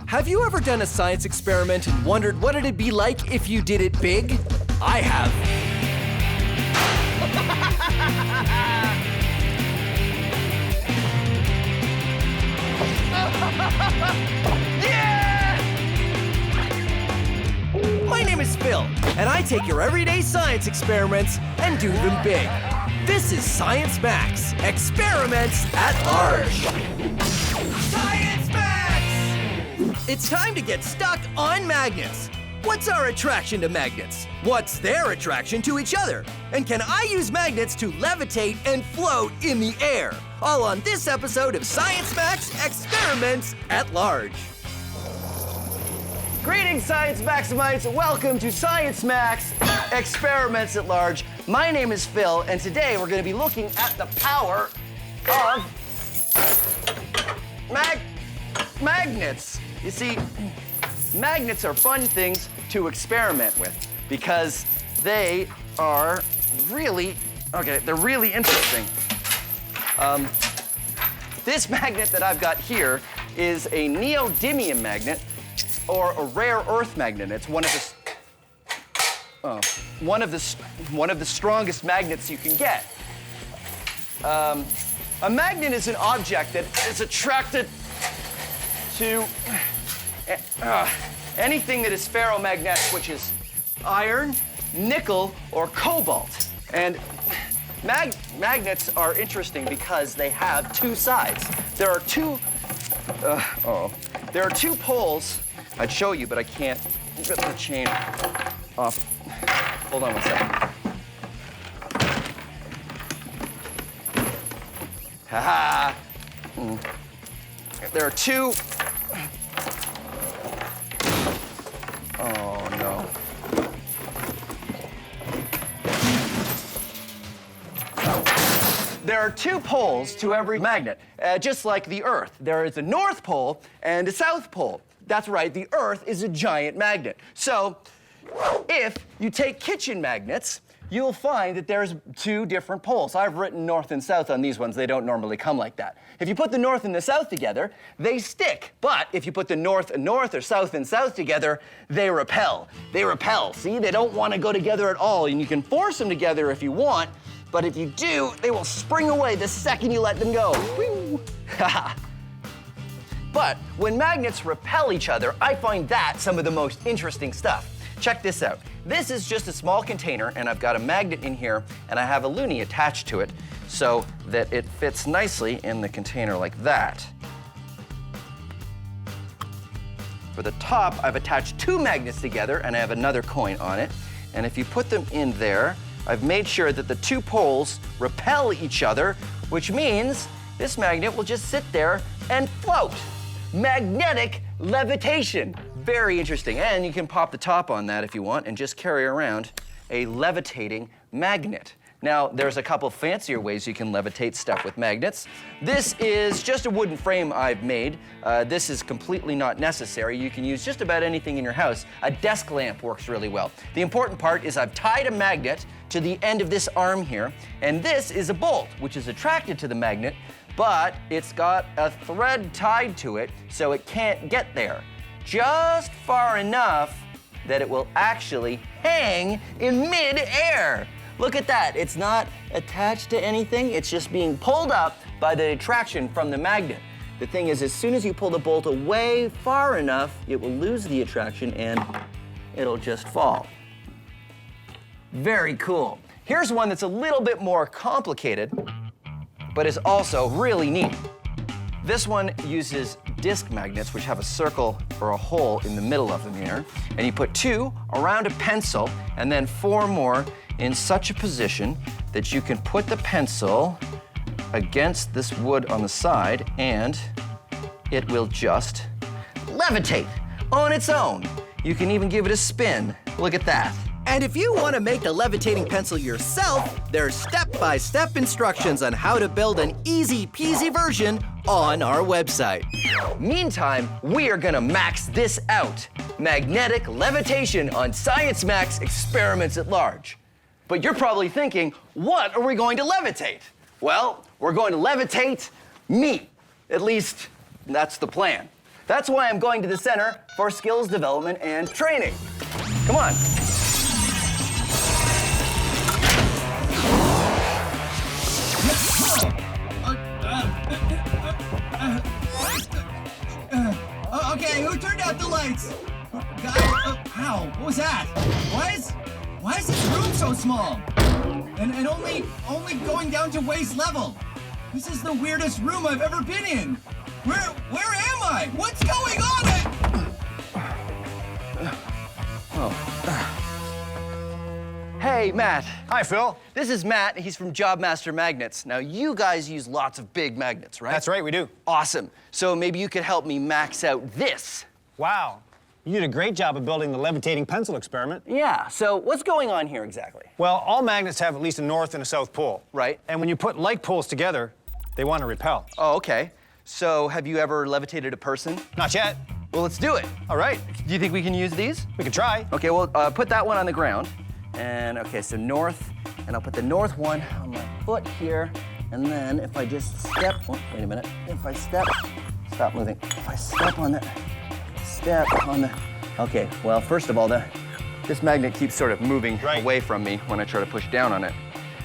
Have you ever done a science experiment and wondered what it'd be like if you did it big? I have. Yeah! My name is Phil, and I take your everyday science experiments and do them big. This is Science Max, Experiments at Large. Science Max! It's time to get stuck on magnets. What's our attraction to magnets? What's their attraction to each other? And can I use magnets to levitate and float in the air? All on this episode of Science Max, Experiments at Large. Greetings, Science Maximites. Welcome to Science Max, Experiments at Large. My name is Phil, and today we're going to be looking at the power of magnets. You see, magnets are fun things to experiment with because they are really, they're really interesting. This magnet that I've got here is a neodymium magnet, or a rare earth magnet. It's one of the strongest magnets you can get. A magnet is an object that is attracted to anything that is ferromagnetic, which is iron, nickel, or cobalt. And magnets are interesting because they have two sides. There are two poles. I'd show you, but I can't get the chain off. Hold on one second. Ha-ha! There are two. Oh, no. There are two poles to every magnet, just like the Earth. There is a North Pole and a South Pole. That's right, the Earth is a giant magnet. So, if you take kitchen magnets, you'll find that there's two different poles. I've written north and south on these ones. They don't normally come like that. If you put the north and the south together, they stick. But if you put the north and north or south and south together, they repel. They repel, see? They don't want to go together at all. And you can force them together if you want, but if you do, they will spring away the second you let them go. Whee! But when magnets repel each other, I find that some of the most interesting stuff. Check this out. This is just a small container, and I've got a magnet in here, and I have a loonie attached to it so that it fits nicely in the container like that. For the top, I've attached two magnets together, and I have another coin on it. And if you put them in there, I've made sure that the two poles repel each other, which means this magnet will just sit there and float. Magnetic levitation. Very interesting. And you can pop the top on that if you want and just carry around a levitating magnet. Now, there's a couple fancier ways you can levitate stuff with magnets. This is just a wooden frame I've made. This is completely not necessary. You can use just about anything in your house. A desk lamp works really well. The important part is I've tied a magnet to the end of this arm here, and this is a bolt, which is attracted to the magnet, but it's got a thread tied to it, so it can't get there. Just far enough that it will actually hang in mid-air. Look at that. It's not attached to anything. It's just being pulled up by the attraction from the magnet. The thing is, as soon as you pull the bolt away far enough, it will lose the attraction and it'll just fall. Very cool. Here's one that's a little bit more complicated, but is also really neat. This one uses disc magnets, which have a circle or a hole in the middle of them here. And you put two around a pencil and then four more in such a position that you can put the pencil against this wood on the side and it will just levitate on its own. You can even give it a spin. Look at that. And if you want to make a levitating pencil yourself, there's step-by-step instructions on how to build an easy-peasy version on our website. Meantime, we are gonna max this out. Magnetic levitation on Science Max Experiments at Large. But you're probably thinking, what are we going to levitate? Well, we're going to levitate meat. At least, that's the plan. That's why I'm going to the Center for Skills Development and Training. Come on. Okay, who turned out the lights? Ow, what was that? Why is this room so small? And only going down to waist level. This is the weirdest room I've ever been in. Where am I? What's going on? Hey, Matt. Hi, Phil. This is Matt. He's from Jobmaster Magnets. Now, you guys use lots of big magnets, right? That's right, we do. Awesome. So maybe you could help me max out this. Wow. You did a great job of building the levitating pencil experiment. Yeah, so what's going on here exactly? Well, all magnets have at least a north and a south pole. Right. And when you put like poles together, they want to repel. Oh, okay. So have you ever levitated a person? Not yet. Well, let's do it. All right. Do you think we can use these? We can try. Okay, well, put that one on the ground. And, okay, so north, and I'll put the north one on my foot here. And then if I just step, oh, wait a minute. If I step, stop moving. If I step on the, okay, well, first of all, this magnet keeps sort of moving away from me when I try to push down on it.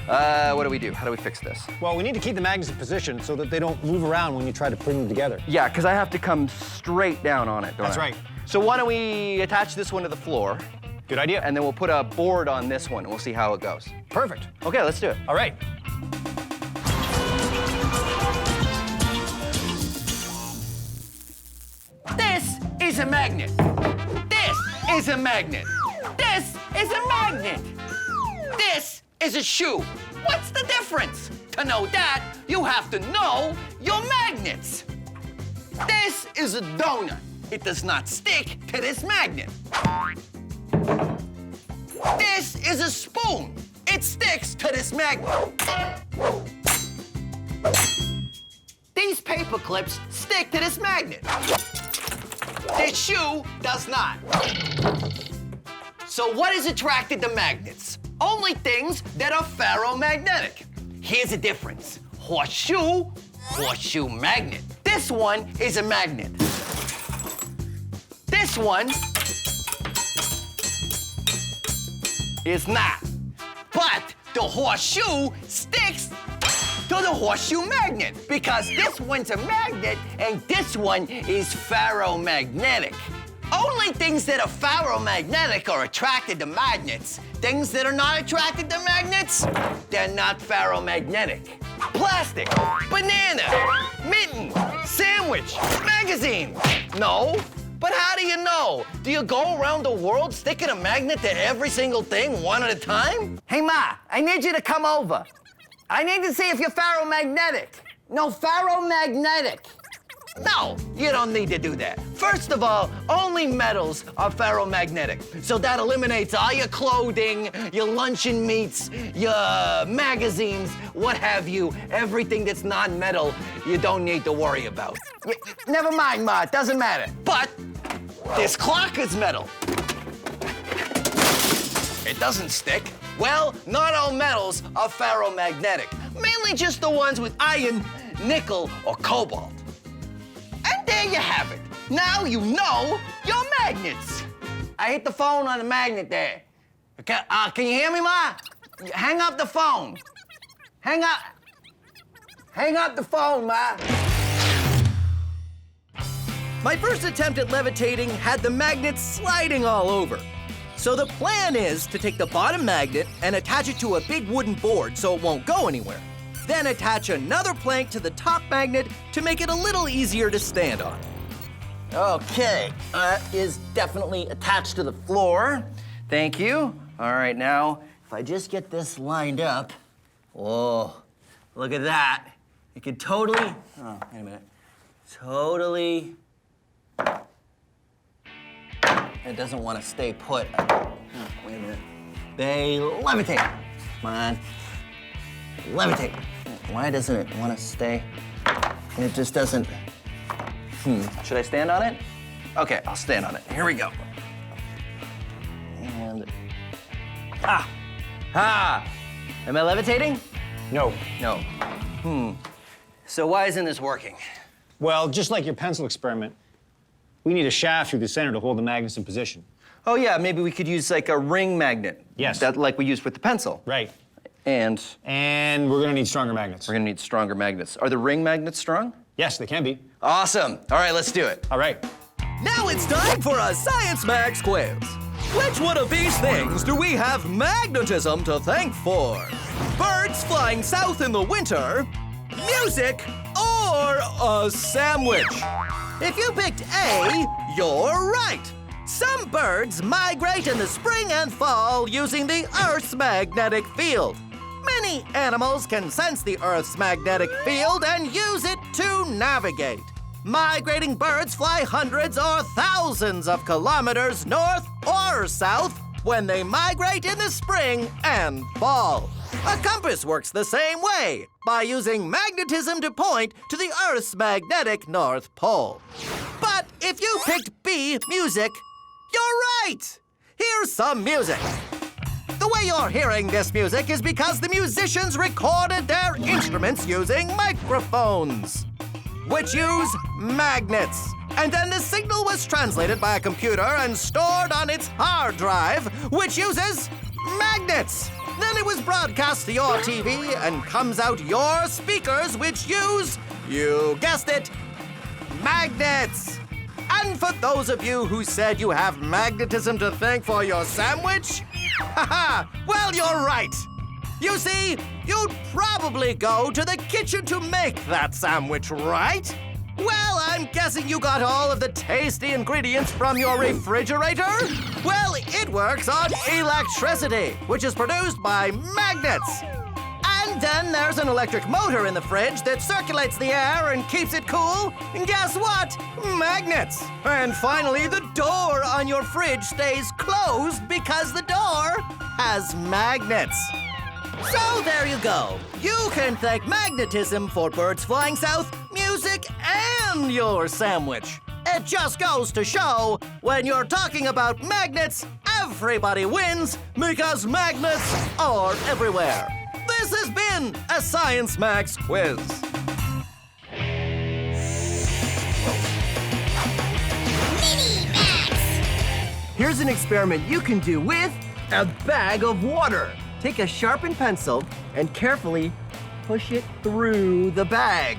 What do we do? How do we fix this? Well, we need to keep the magnets in position so that they don't move around when you try to bring them together. Yeah, because I have to come straight down on it, don't I? That's right. So why don't we attach this one to the floor? Good idea. And then we'll put a board on this one, and we'll see how it goes. Perfect. Okay, let's do it. All right. This is a magnet. This is a magnet. This is a magnet. This is a shoe. What's the difference? To know that, you have to know your magnets. This is a donut. It does not stick to this magnet. This is a spoon. It sticks to this magnet. These paper clips stick to this magnet. This shoe does not. So what is attracted to magnets? Only things that are ferromagnetic. Here's the difference. Horseshoe, horseshoe magnet. This one is a magnet. This one is not. But the horseshoe sticks to the horseshoe magnet because this one's a magnet and this one is ferromagnetic. Only things that are ferromagnetic are attracted to magnets. Things that are not attracted to magnets, they're not ferromagnetic. Plastic, banana, mitten, sandwich, magazine. No, but how do you know? Do you go around the world sticking a magnet to every single thing one at a time? Hey, Ma, I need you to come over. I need to see if you're ferromagnetic. No, ferromagnetic. No, you don't need to do that. First of all, only metals are ferromagnetic. So that eliminates all your clothing, your luncheon meats, your magazines, what have you. Everything that's non-metal, you don't need to worry about. Never mind, Ma, it doesn't matter. But this clock is metal. It doesn't stick. Well, not all metals are ferromagnetic. Mainly just the ones with iron, nickel, or cobalt. And there you have it. Now you know your magnets. I hit the phone on the magnet there. Can you hear me, Ma? Hang up the phone. Hang up the phone, Ma. My first attempt at levitating had the magnets sliding all over. So the plan is to take the bottom magnet and attach it to a big wooden board so it won't go anywhere. Then attach another plank to the top magnet to make it a little easier to stand on. Okay, that is definitely attached to the floor. Thank you. All right, now, if I just get this lined up, whoa, look at that. You can totally, oh, wait a minute. Totally, it doesn't want to stay put. Oh, wait a minute. They levitate. Come on. Levitate. Why doesn't it want to stay? It just doesn't. Should I stand on it? Okay, I'll stand on it. Here we go. And am I levitating? No. No. So why isn't this working? Well, just like your pencil experiment, We need a shaft through the center to hold the magnets in position. Oh yeah, maybe we could use like a ring magnet. Yes. That like we used with the pencil. Right. And we're gonna need stronger magnets. we're gonna need stronger magnets. Are the ring magnets strong? Yes, they can be. Awesome. All right, let's do it. All right. Now it's time for a Science Max quiz. Which one of these things do we have magnetism to thank for? Birds flying south in the winter, music, or a sandwich? If you picked A, you're right. Some birds migrate in the spring and fall using the Earth's magnetic field. Many animals can sense the Earth's magnetic field and use it to navigate. Migrating birds fly hundreds or thousands of kilometers north or south when they migrate in the spring and fall. A compass works the same way, by using magnetism to point to the Earth's magnetic North Pole. But if you picked B, music, you're right! Here's some music. The way you're hearing this music is because the musicians recorded their instruments using microphones, which use magnets. And then the signal was translated by a computer and stored on its hard drive, which uses magnets. Then it was broadcast to your TV and comes out your speakers, which use, you guessed it, magnets. And for those of you who said you have magnetism to thank for your sandwich, haha, well, you're right. You see, you'd probably go to the kitchen to make that sandwich, right? Well, I'm guessing you got all of the tasty ingredients from your refrigerator? Well, it works on electricity, which is produced by magnets. And then there's an electric motor in the fridge that circulates the air and keeps it cool. And guess what? Magnets. And finally, the door on your fridge stays closed because the door has magnets. So there you go. You can thank magnetism for birds flying south, music, and your sandwich. It just goes to show, when you're talking about magnets, everybody wins because magnets are everywhere. This has been a Science Max quiz. Mini Max. Here's an experiment you can do with a bag of water. Take a sharpened pencil and carefully push it through the bag.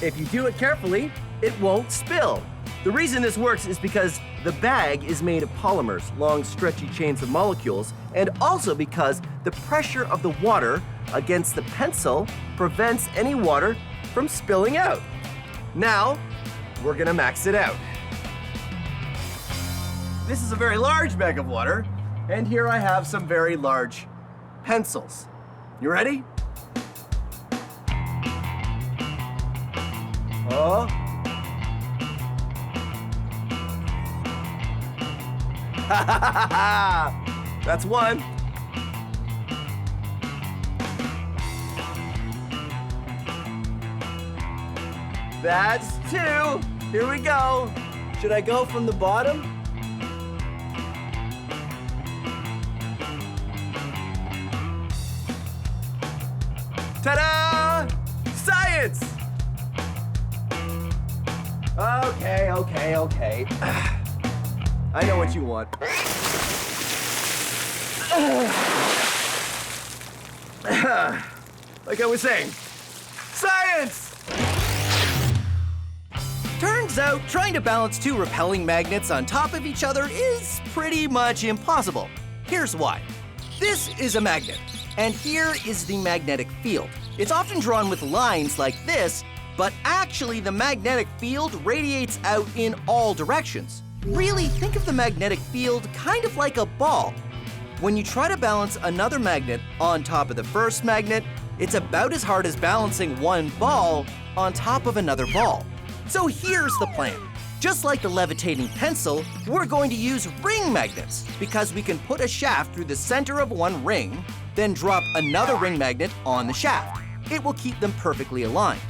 If you do it carefully, it won't spill. The reason this works is because the bag is made of polymers, long stretchy chains of molecules, and also because the pressure of the water against the pencil prevents any water from spilling out. Now, we're gonna max it out. This is a very large bag of water, and here I have some very large pencils. You ready? Oh. That's one. That's two. Here we go. Should I go from the bottom? Ta-da! Science! Okay. I know what you want. Like I was saying, science! Turns out trying to balance two repelling magnets on top of each other is pretty much impossible. Here's why. This is a magnet, and here is the magnetic field. It's often drawn with lines like this, but actually the magnetic field radiates out in all directions. Really, think of the magnetic field kind of like a ball. When you try to balance another magnet on top of the first magnet, it's about as hard as balancing one ball on top of another ball. So here's the plan. Just like the levitating pencil, we're going to use ring magnets because we can put a shaft through the center of one ring, then drop another ring magnet on the shaft. It will keep them perfectly aligned.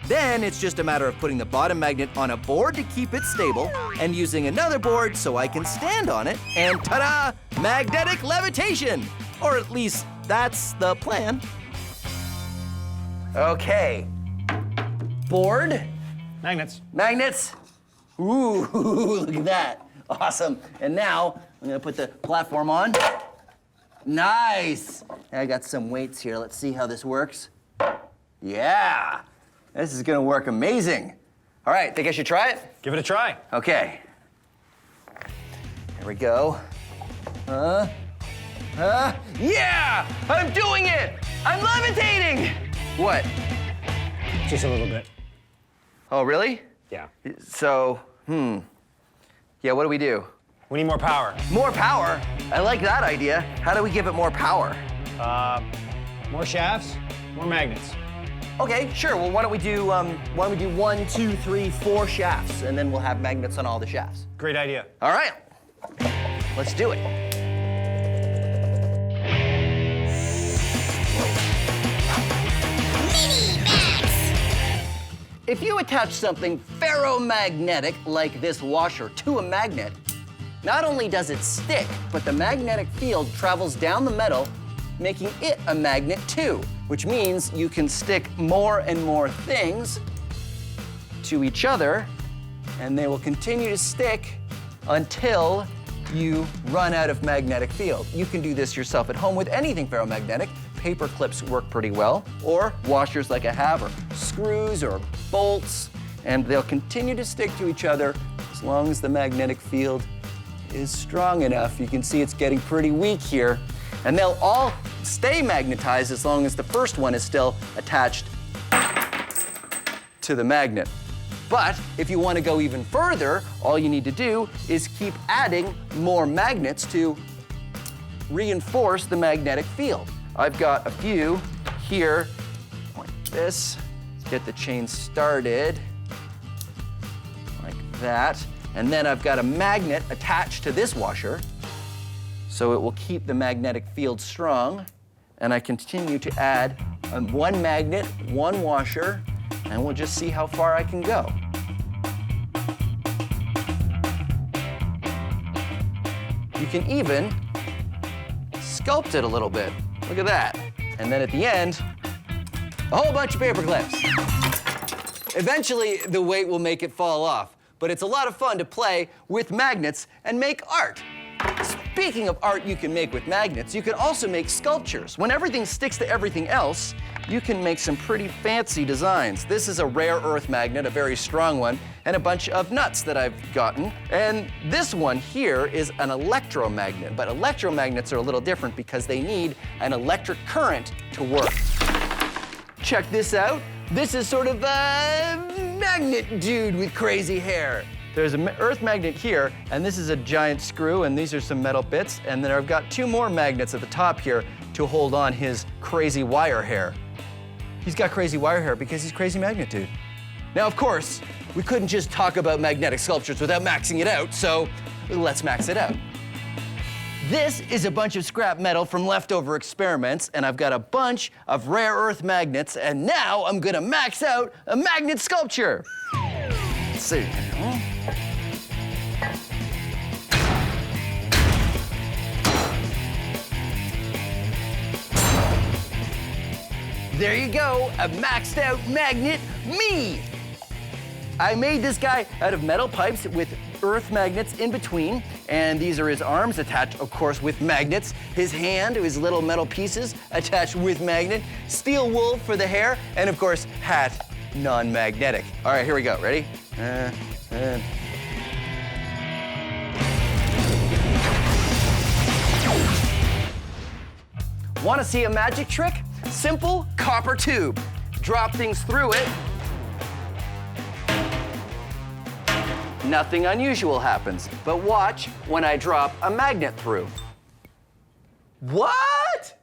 Then it's just a matter of putting the bottom magnet on a board to keep it stable and using another board so I can stand on it, and ta-da! Magnetic levitation! Or at least that's the plan. Okay. Board, Magnets. magnets, Ooh, look at that. Awesome. And now I'm gonna put the platform on. Nice. I got some weights here. Let's see how this works. Yeah, this is gonna work amazing. All right, think I should try it? Give it a try. Okay. Here we go. Yeah! I'm doing it! I'm levitating! What? Just a little bit. Oh, really? Yeah. So, yeah, what do we do? We need more power. More power? I like that idea. How do we give it more power? More shafts, more magnets. Okay, sure. Well, why don't we do 1, 2, 3, 4 shafts, and then we'll have magnets on all the shafts. Great idea. All right. Let's do it. Mini Max. If you attach something ferromagnetic like this washer to a magnet, not only does it stick, but the magnetic field travels down the metal, making it a magnet too, which means you can stick more and more things to each other, and they will continue to stick until you run out of magnetic field. You can do this yourself at home with anything ferromagnetic. Paper clips work pretty well, or washers like I have, or screws or bolts, and they'll continue to stick to each other as long as the magnetic field is strong enough. You can see it's getting pretty weak here, and they'll all stay magnetized as long as the first one is still attached to the magnet. But if you want to go even further, all you need to do is keep adding more magnets to reinforce the magnetic field. I've got a few here, like this. Let's get the chain started, like that. And then I've got a magnet attached to this washer, so it will keep the magnetic field strong. And I continue to add one magnet, one washer, and we'll just see how far I can go. You can even sculpt it a little bit. Look at that. And then at the end, a whole bunch of paper clips. Eventually, the weight will make it fall off, but it's a lot of fun to play with magnets and make art. Speaking of art you can make with magnets, you can also make sculptures. When everything sticks to everything else, you can make some pretty fancy designs. This is a rare earth magnet, a very strong one, and a bunch of nuts that I've gotten. And this one here is an electromagnet, but electromagnets are a little different because they need an electric current to work. Check this out. This is sort of a magnet dude with crazy hair. There's an earth magnet here, and this is a giant screw, and these are some metal bits, and then I've got 2 more magnets at the top here to hold on his crazy wire hair. He's got crazy wire hair because he's crazy magnet dude. Now, of course, we couldn't just talk about magnetic sculptures without maxing it out, so let's max it out. This is a bunch of scrap metal from leftover experiments, and I've got a bunch of rare earth magnets, and now I'm gonna max out a magnet sculpture. Let's see. There you go, a maxed out magnet, me! I made this guy out of metal pipes with earth magnets in between, and these are his arms attached, of course, with magnets. His hand, his little metal pieces attached with magnet. Steel wool for the hair, and of course, hat, non-magnetic. All right, here we go, ready? Want to see a magic trick? Simple copper tube. Drop things through it. Nothing unusual happens, but watch when I drop a magnet through. What?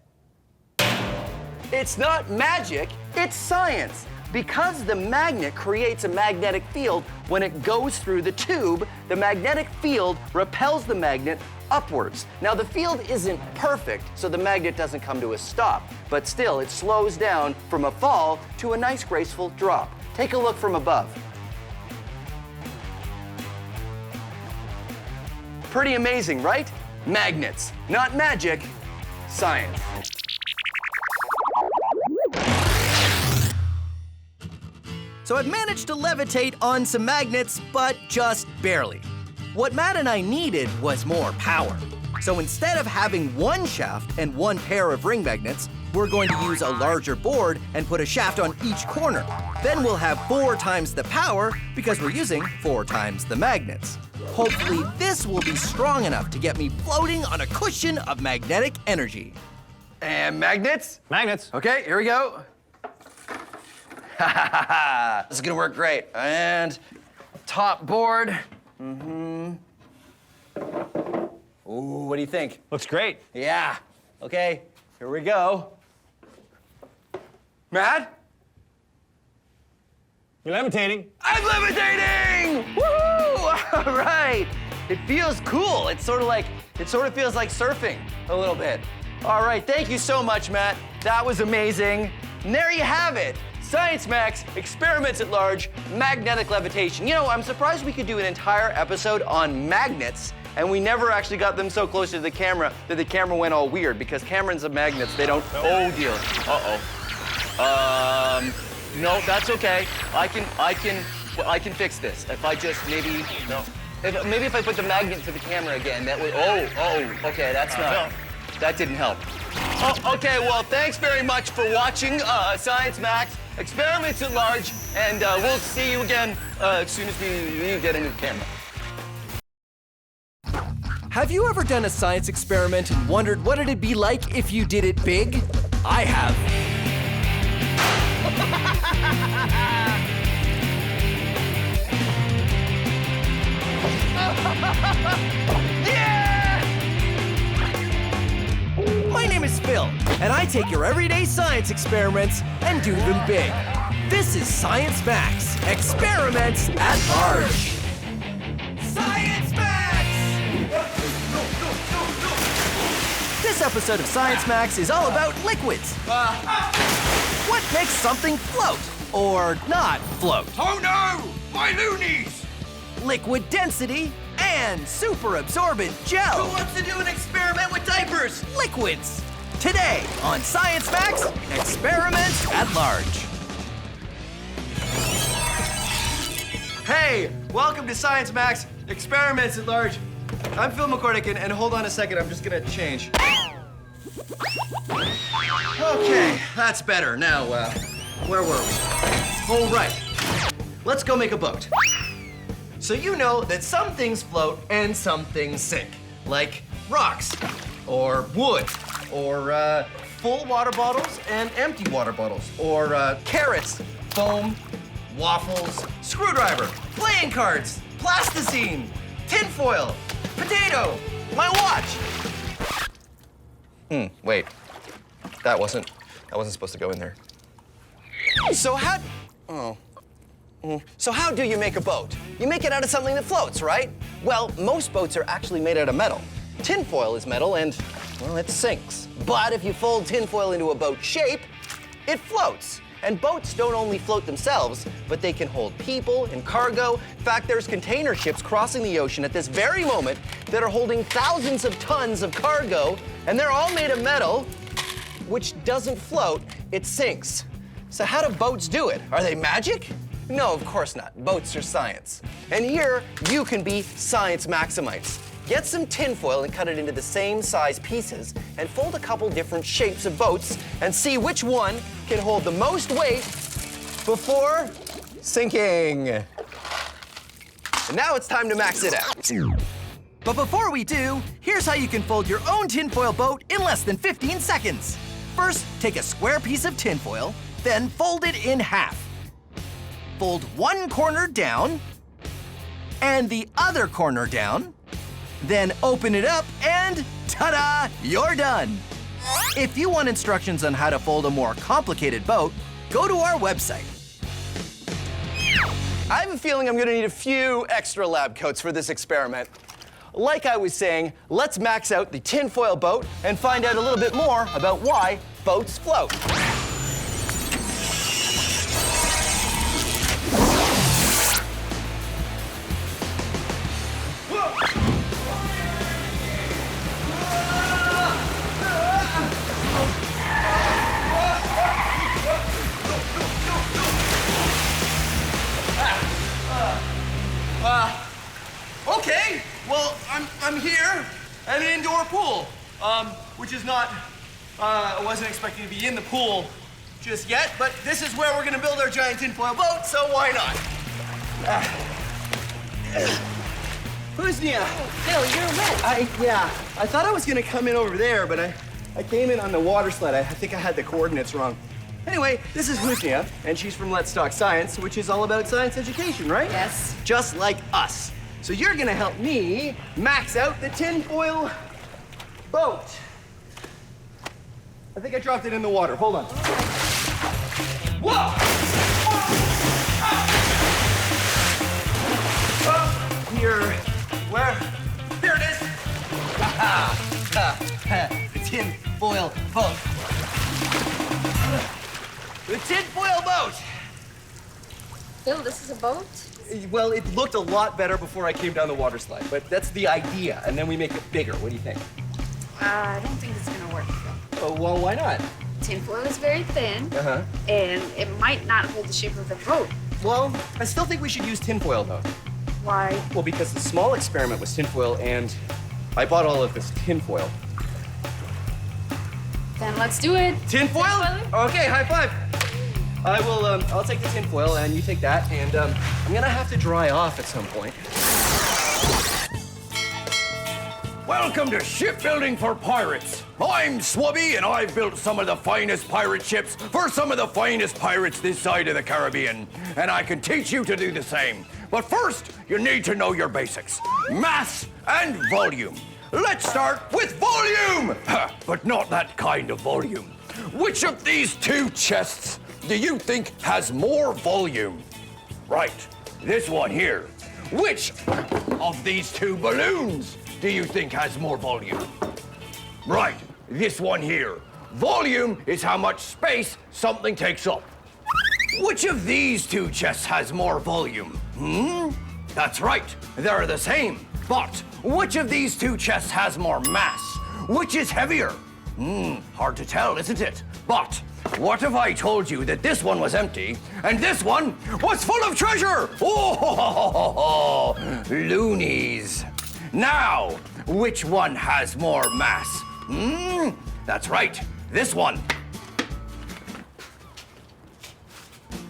It's not magic, it's science. Because the magnet creates a magnetic field, when it goes through the tube, the magnetic field repels the magnet upwards. Now, the field isn't perfect, so the magnet doesn't come to a stop, but still, it slows down from a fall to a nice, graceful drop. Take a look from above. Pretty amazing, right? Magnets, not magic, science. so I've managed to levitate on some magnets, but just barely. What Matt and I needed was more power. So instead of having one shaft and one pair of ring magnets, we're going to use a larger board and put a shaft on each corner. Then we'll have 4 times the power because we're using 4 times the magnets. Hopefully this will be strong enough to get me floating on a cushion of magnetic energy. And magnets? Magnets. Okay, here we go. This is gonna work great. And top board. Ooh, what do you think? Looks great. Yeah. Okay, here we go. Matt? You're levitating. I'm levitating! Woohoo! All right. It feels cool. It sort of feels like surfing a little bit. All right, thank you so much, Matt. That was amazing. And there you have it. Science Max, experiments at large, magnetic levitation. You know, I'm surprised we could do an entire episode on magnets, and we never actually got them so close to the camera that the camera went all weird, because cameras and magnets, they don't, oh dear. No, that's okay. I can fix this. If I just maybe, no. Maybe if I put the magnet to the camera again, that would, okay, that's not, that didn't help. Oh, okay, well, thanks very much for watching Science Max, experiments at large, and we'll see you again as soon as we get into the camera. Have you ever done a science experiment and wondered what it'd be like if you did it big? I have. My name is Phil, and I take your everyday science experiments and do them big. This is Science Max, experiments at large. Science Max! This episode of Science Max is all about liquids. What makes something float or not float? Oh no! My loonies! Liquid density and super absorbent gel. Who wants to do an experiment with diapers? Liquids. Today on Science Max, experiments at large. Hey, welcome to Science Max, experiments at large. I'm Phil McCordick, and hold on a second, I'm just gonna change. Okay, that's better. Now, where were we? All right, let's go make a boat. So you know that some things float and some things sink, like rocks, or wood, or full water bottles and empty water bottles, or carrots, foam, waffles, screwdriver, playing cards, plasticine, tinfoil, potato, my watch. Wait, that wasn't supposed to go in there. So how do you make a boat? You make it out of something that floats, right? Well, most boats are actually made out of metal. Tinfoil is metal and, well, it sinks. But if you fold tinfoil into a boat shape, it floats. And boats don't only float themselves, but they can hold people and cargo. In fact, there's container ships crossing the ocean at this very moment that are holding thousands of tons of cargo, and they're all made of metal, which doesn't float, it sinks. So how do boats do it? Are they magic? No, of course not. Boats are science. And here, you can be science maximites. Get some tinfoil and cut it into the same size pieces, and fold a couple different shapes of boats, and see which one can hold the most weight before sinking. And now it's time to max it out. But before we do, here's how you can fold your own tinfoil boat in less than 15 seconds. First, take a square piece of tinfoil, then fold it in half. Fold one corner down, and the other corner down. Then open it up and ta-da, you're done. If you want instructions on how to fold a more complicated boat, go to our website. I have a feeling I'm gonna need a few extra lab coats for this experiment. Like I was saying, let's max out the tinfoil boat and find out a little bit more about why boats float. Okay, well, I'm here at an indoor pool, which is not, I wasn't expecting to be in the pool just yet, but this is where we're gonna build our giant tinfoil boat, so why not? Who's Nia? Phil, you're wet. Yeah, I thought I was gonna come in over there, but I came in on the water sled. I think I had the coordinates wrong. Anyway, this is Husnia, and she's from Let's Talk Science, which is all about science education, right? Yes. Just like us. So you're gonna help me max out the tinfoil boat. I think I dropped it in the water. Hold on. Whoa! Here, where? Here it is. The tinfoil boat. The tinfoil boat. Phil, this is a boat? Well, it looked a lot better before I came down the water slide, but that's the idea, and then we make it bigger. What do you think? I don't think it's gonna work, Phil. Oh, well, why not? Tinfoil is very thin, Uh-huh. and it might not hold the shape of the boat. Well, I still think we should use tinfoil, though. Why? Well, because the small experiment was tinfoil, and I bought all of this tinfoil. Then let's do it. Tinfoil? Tinfoil? Okay, high five. I will, I'll take the tinfoil, and you take that, and I'm gonna have to dry off at some point. Welcome to Shipbuilding for Pirates. I'm Swubby, and I've built some of the finest pirate ships for some of the finest pirates this side of the Caribbean. And I can teach you to do the same. But first, you need to know your basics. Mass and volume. Let's start with volume! But not that kind of volume. Which of these two chests do you think has more volume? Right, this one here. Which of these two balloons do you think has more volume? Right, this one here. Volume is how much space something takes up. Which of these two chests has more volume? That's right, they're the same. But which of these two chests has more mass? Which is heavier? Hard to tell, isn't it? But what if I told you that this one was empty and this one was full of treasure? Oh, loonies. Now, which one has more mass? That's right, this one.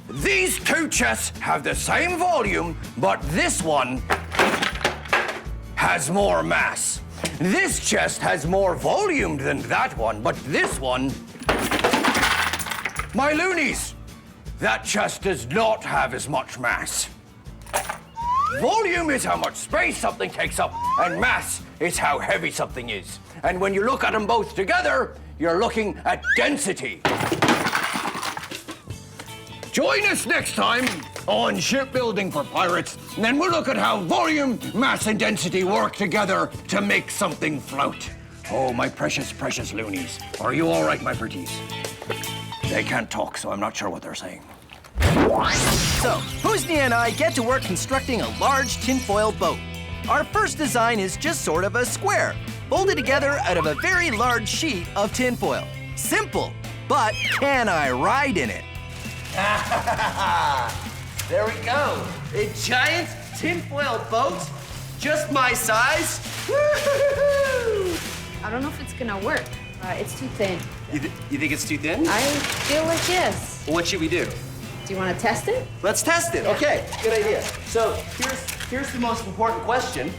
These two chests have the same volume, but this one has more mass. This chest has more volume than that one, but this one... My loonies! That chest does not have as much mass. Volume is how much space something takes up, and mass is how heavy something is. And when you look at them both together, you're looking at density. Join us next time on Shipbuilding for Pirates, and then we'll look at how volume, mass, and density work together to make something float. Oh, my precious, precious loonies. Are you all right, my pretties? They can't talk, so I'm not sure what they're saying. So, Husnia and I get to work constructing a large tinfoil boat. Our first design is just sort of a square, folded together out of a very large sheet of tinfoil. Simple, but can I ride in it? There we go. A giant tinfoil boat, just my size. Woo-hoo-hoo-hoo! I don't know if it's gonna work. It's too thin. You think it's too thin? I feel like yes. What should we do? Do you want to test it? Let's test it. Okay, good idea. So here's the most important question.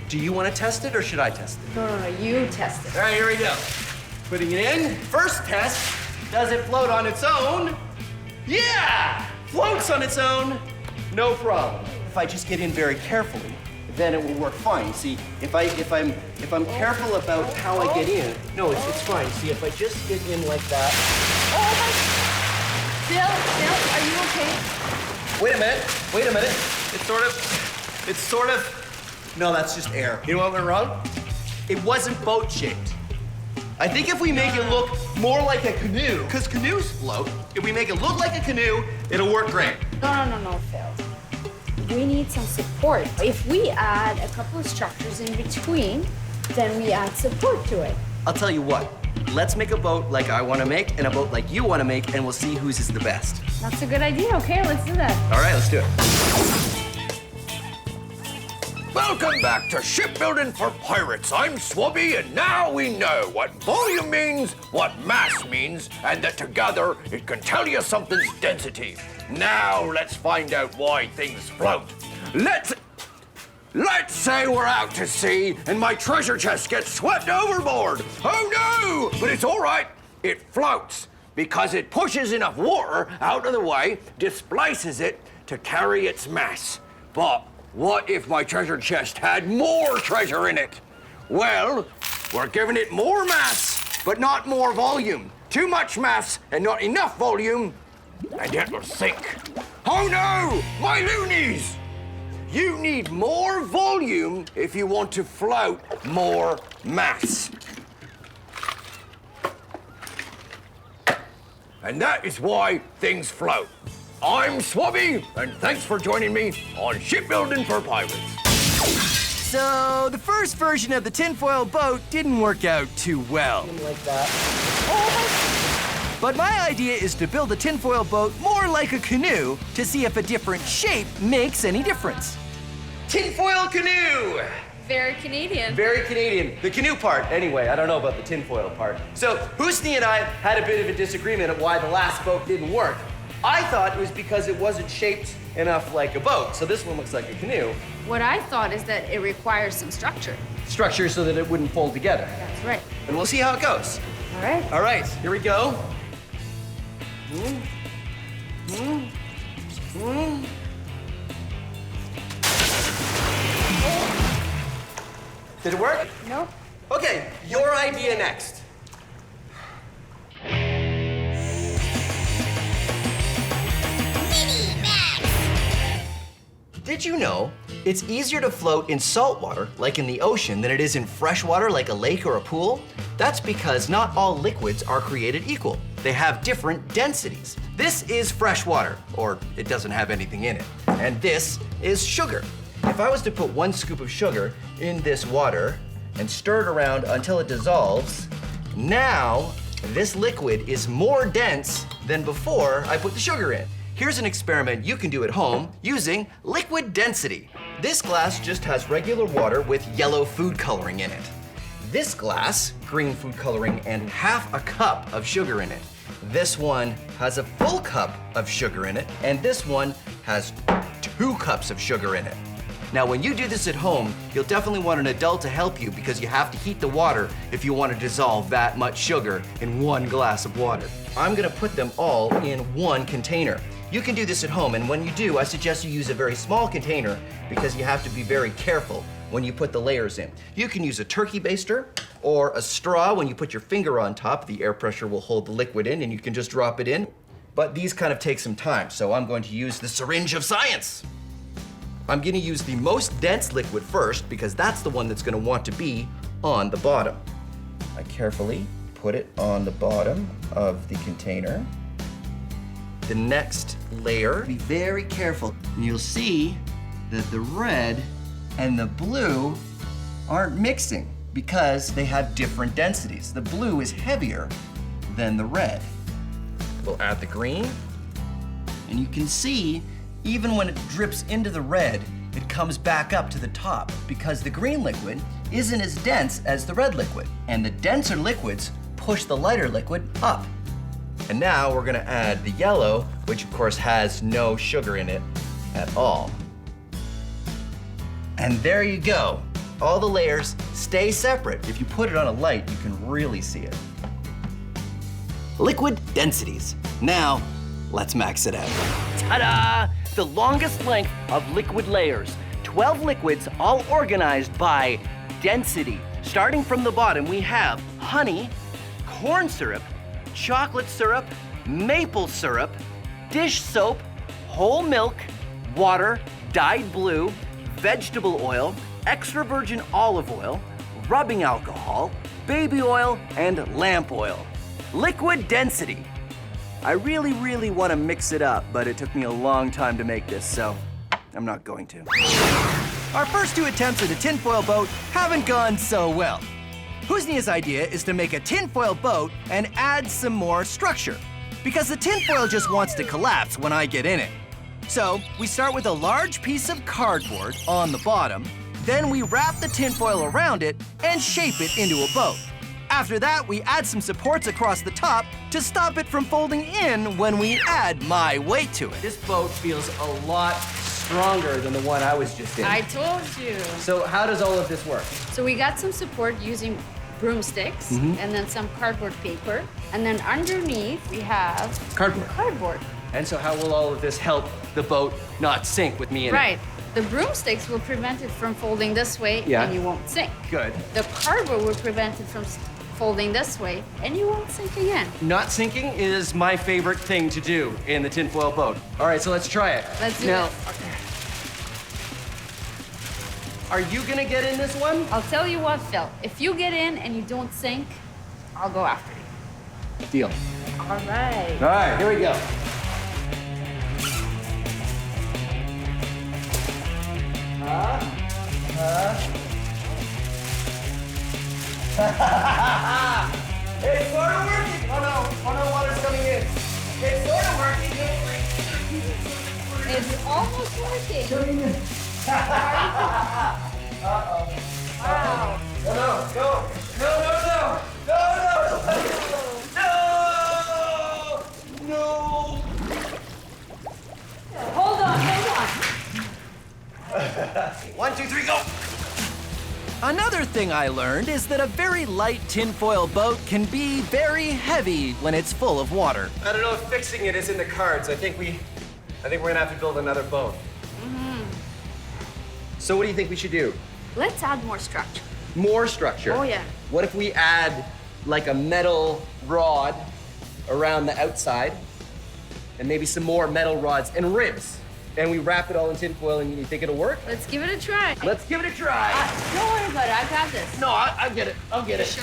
Do you want to test it or should I test it? No, you test it. All right, here we go. Putting it in. First test, does it float on its own? Yeah! Floats on its own, no problem. If I just get in very carefully, then it will work fine. See, if I'm careful about how I get in, no, it's fine. See, if I just get in like that. Oh my! Phil, are you okay? Wait a minute. It's sort of. No, that's just air. You know what went wrong? It wasn't boat shaped. I think if we make it look more like a canoe, because canoes float, if we make it look like a canoe, it'll work great. No, Phil. We need some support. If we add a couple of structures in between, then we add support to it. I'll tell you what. Let's make a boat like I want to make and a boat like you want to make, and we'll see whose is the best. That's a good idea. Okay, let's do that. All right, let's do it. Welcome back to Shipbuilding for Pirates. I'm Swubby, and now we know what volume means, what mass means, and that together it can tell you something's density. Now let's find out why things float. Let's say we're out to sea and my treasure chest gets swept overboard. Oh no! But it's all right. It floats because it pushes enough water out of the way, displaces it to carry its mass. But what if my treasure chest had more treasure in it? Well, we're giving it more mass, but not more volume. Too much mass and not enough volume, and it will sink. Oh no, my loonies! You need more volume if you want to float more mass. And that is why things float. I'm Swubby, and thanks for joining me on Shipbuilding for Pirates. So, the first version of the tinfoil boat didn't work out too well. Like that. But my idea is to build a tinfoil boat more like a canoe to see if a different shape makes any difference. Tinfoil canoe! Very Canadian. Very Canadian. The canoe part, anyway. I don't know about the tinfoil part. So, Husni and I had a bit of a disagreement of why the last boat didn't work. I thought it was because it wasn't shaped enough like a boat, so this one looks like a canoe. What I thought is that it requires some structure. Structure so that it wouldn't fold together. That's right. And we'll see how it goes. All right. All right, here we go. Did it work? No. Okay, your idea next. Did you know it's easier to float in salt water, like in the ocean, than it is in fresh water, like a lake or a pool? That's because not all liquids are created equal. They have different densities. This is fresh water, or it doesn't have anything in it. And this is sugar. If I was to put 1 scoop of sugar in this water and stir it around until it dissolves, now this liquid is more dense than before I put the sugar in. Here's an experiment you can do at home using liquid density. This glass just has regular water with yellow food coloring in it. This glass, green food coloring and half a cup of sugar in it. This one has a full cup of sugar in it, and this one has 2 cups of sugar in it. Now, when you do this at home, you'll definitely want an adult to help you because you have to heat the water if you want to dissolve that much sugar in 1 glass of water. I'm gonna put them all in 1 container. You can do this at home, and when you do, I suggest you use a very small container because you have to be very careful when you put the layers in. You can use a turkey baster or a straw. When you put your finger on top, the air pressure will hold the liquid in and you can just drop it in. But these kind of take some time, so I'm going to use the syringe of science. I'm gonna use the most dense liquid first because that's the one that's gonna want to be on the bottom. I carefully put it on the bottom of the container. The next layer, be very careful, and you'll see that the red and the blue aren't mixing because they have different densities. The blue is heavier than the red. We'll add the green, and you can see even when it drips into the red, it comes back up to the top because the green liquid isn't as dense as the red liquid, and the denser liquids push the lighter liquid up. And now we're gonna add the yellow, which of course has no sugar in it at all. And there you go. All the layers stay separate. If you put it on a light, you can really see it. Liquid densities. Now, let's max it out. Ta-da! The longest length of liquid layers. 12 liquids all organized by density. Starting from the bottom, we have honey, corn syrup, chocolate syrup, maple syrup, dish soap, whole milk, water, dyed blue, vegetable oil, extra virgin olive oil, rubbing alcohol, baby oil, and lamp oil. Liquid density. I really want to mix it up, but it took me a long time to make this, so I'm not going to. Our first 2 attempts at a tinfoil boat haven't gone so well. Husnia's idea is to make a tinfoil boat and add some more structure, because the tinfoil just wants to collapse when I get in it. So we start with a large piece of cardboard on the bottom, Then we wrap the tinfoil around it and shape it into a boat. After that, we add some supports across the top to stop it from folding in when we add my weight to it. This boat feels a lot stronger than the one I was just in. I told you. So how does all of this work? So we got some support using broomsticks and then some cardboard paper. And then underneath we have cardboard. And so how will all of this help the boat not sink with me in it? Right. The broomsticks will prevent it from folding this way and you won't sink. Good. The cardboard will prevent it from folding this way and you won't sink again. Not sinking is my favorite thing to do in the tinfoil boat. All right, so let's try it. Let's do now, it. Are you gonna get in this one? I'll tell you what, Phil. If you get in and you don't sink, I'll go after you. Deal. All right. All right, here we go. It's sort of working. Oh no, water's coming in. It's sort of working. It's almost working. Uh-oh. Wow. No. Hold on. 1, 2, 3, go. Another thing I learned is that a very light tinfoil boat can be very heavy when it's full of water. I don't know if fixing it is in the cards. I think we're gonna have to build another boat. So what do you think we should do? Let's add more structure. More structure. Oh, yeah. What if we add like a metal rod around the outside and maybe some more metal rods and ribs? And we wrap it all in tinfoil, and you think it'll work? Let's give it a try. Let's give it a try. Don't worry about it. I got this. No, I'll get it. I'll get it. Sure?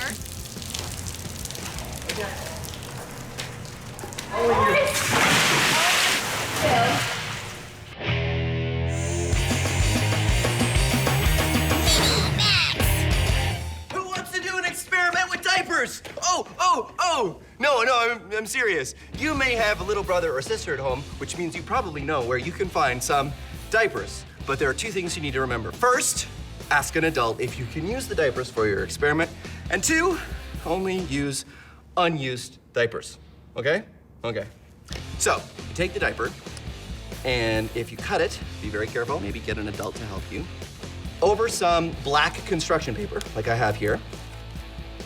Who wants to do an experiment with diapers? Oh! No, I'm serious. You may have a little brother or sister at home, which means you probably know where you can find some diapers. But there are 2 things you need to remember. First, ask an adult if you can use the diapers for your experiment. And 2, only use unused diapers, okay? Okay. So, you take the diaper, and if you cut it, be very careful, maybe get an adult to help you, over some black construction paper, like I have here,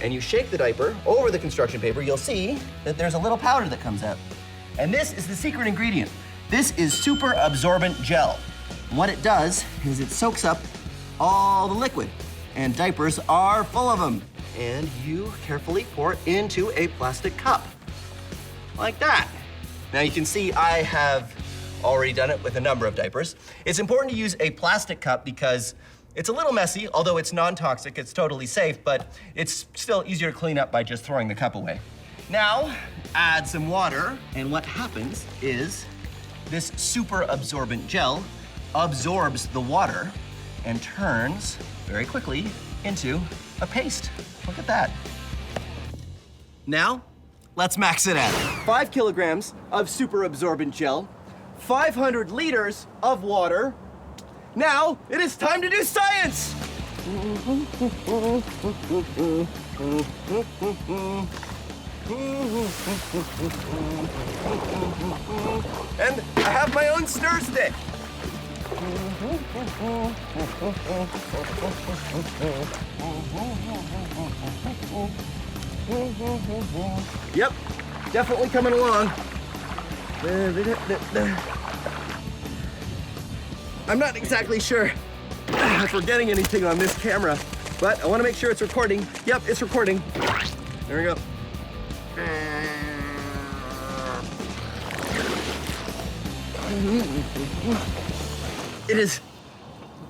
and you shake the diaper over the construction paper, you'll see that there's a little powder that comes out. And this is the secret ingredient. This is super absorbent gel. And what it does is it soaks up all the liquid, and diapers are full of them. And you carefully pour it into a plastic cup, like that. Now you can see I have already done it with a number of diapers. It's important to use a plastic cup because it's a little messy, although it's non-toxic, it's totally safe, but it's still easier to clean up by just throwing the cup away. Now, add some water, and what happens is this super absorbent gel absorbs the water and turns very quickly into a paste. Look at that. Now, let's max it out. 5 kilograms of super absorbent gel, 500 liters of water. Now, it is time to do science! And I have my own stir stick. Yep, definitely coming along. I'm not exactly sure if we're getting anything on this camera, but I want to make sure it's recording. Yep, it's recording. There we go. It is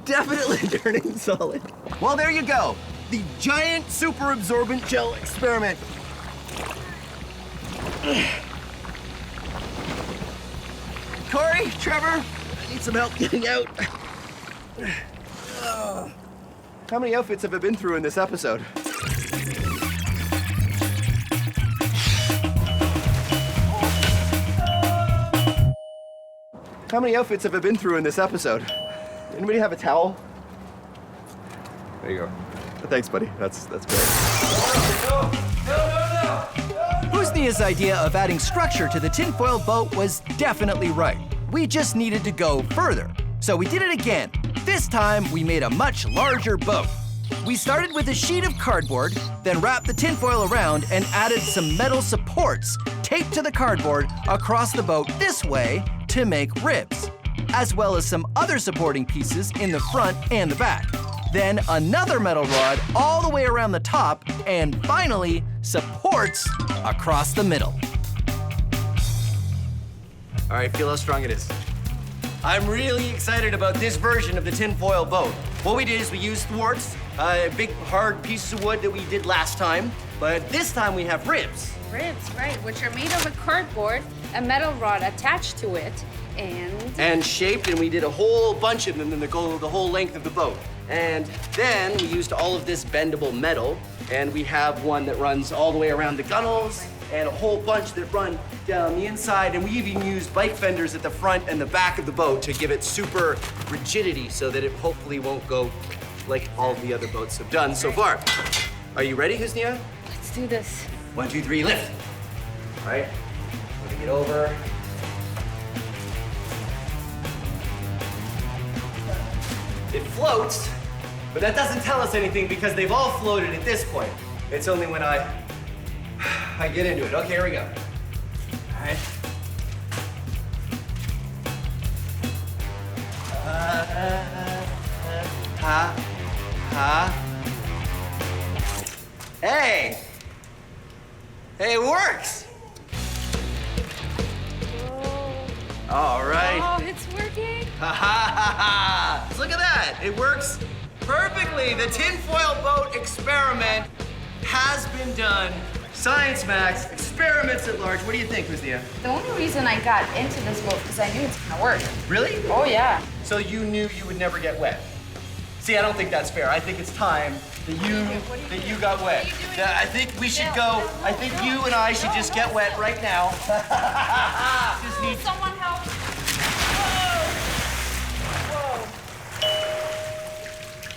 definitely turning solid. Well, there you go. The giant super absorbent gel experiment. Corey, Trevor, I need some help getting out. How many outfits have I been through in this episode? How many outfits have I been through in this episode? Anybody have a towel? There you go. Thanks, buddy. That's great. Husnia's idea of adding structure to the tinfoil boat was definitely right. We just needed to go further. So we did it again. This time, we made a much larger boat. We started with a sheet of cardboard, then wrapped the tinfoil around and added some metal supports taped to the cardboard across the boat this way to make ribs, as well as some other supporting pieces in the front and the back. Then another metal rod all the way around the top, and finally, supports across the middle. All right, feel how strong it is. I'm really excited about this version of the tinfoil boat. What we did is we used thwarts, big hard pieces of wood that we did last time, but this time we have ribs. Ribs, right, which are made of a cardboard, a metal rod attached to it, And shaped, and we did a whole bunch of them that go the whole length of the boat. And then we used all of this bendable metal, and we have one that runs all the way around the gunnels, and a whole bunch that run down the inside, and we even used bike fenders at the front and the back of the boat to give it super rigidity so that it hopefully won't go like all the other boats have done so far. Are you ready, Husnia? let's do this. 1, 2, 3, lift. All right, we're gonna get over. It floats, but that doesn't tell us anything because they've all floated at this point. It's only when I get into it. Okay, here we go. All right. Hey! Hey, it works! All right. Oh, it's working. Ha ha ha ha! Look at that! It works perfectly. The tinfoil boat experiment has been done. Science Max, experiments at large. What do you think, Husnia? The only reason I got into this boat because I knew it's gonna work. Really? Oh yeah. So you knew you would never get wet? See, I don't think that's fair. I think it's time that you got wet. Yeah, I think we should go. I think you and I should just get wet right now. Just need Someone help.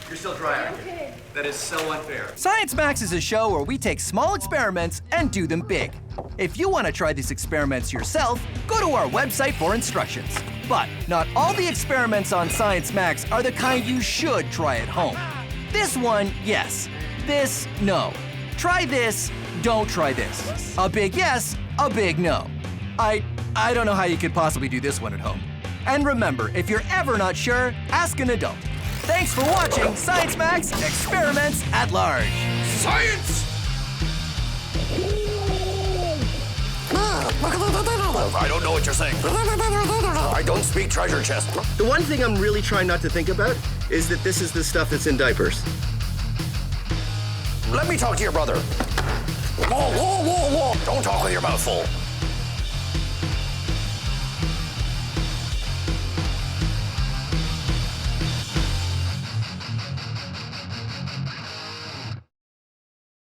You're still dry, aren't you? Okay. That is so unfair. Science Max is a show where we take small experiments and do them big. If you want to try these experiments yourself, go to our website for instructions. But not all the experiments on Science Max are the kind you should try at home. This one, yes. This, no. Try this, don't try this. A big yes, a big no. I don't know how you could possibly do this one at home. And remember, if you're ever not sure, ask an adult. Thanks for watching Science Max Experiments at Large. Science! I don't know what you're saying. I don't speak treasure chest. The one thing I'm really trying not to think about is that this is the stuff that's in diapers. Let me talk to your brother. Whoa, whoa, whoa, whoa. Don't talk with your mouth full.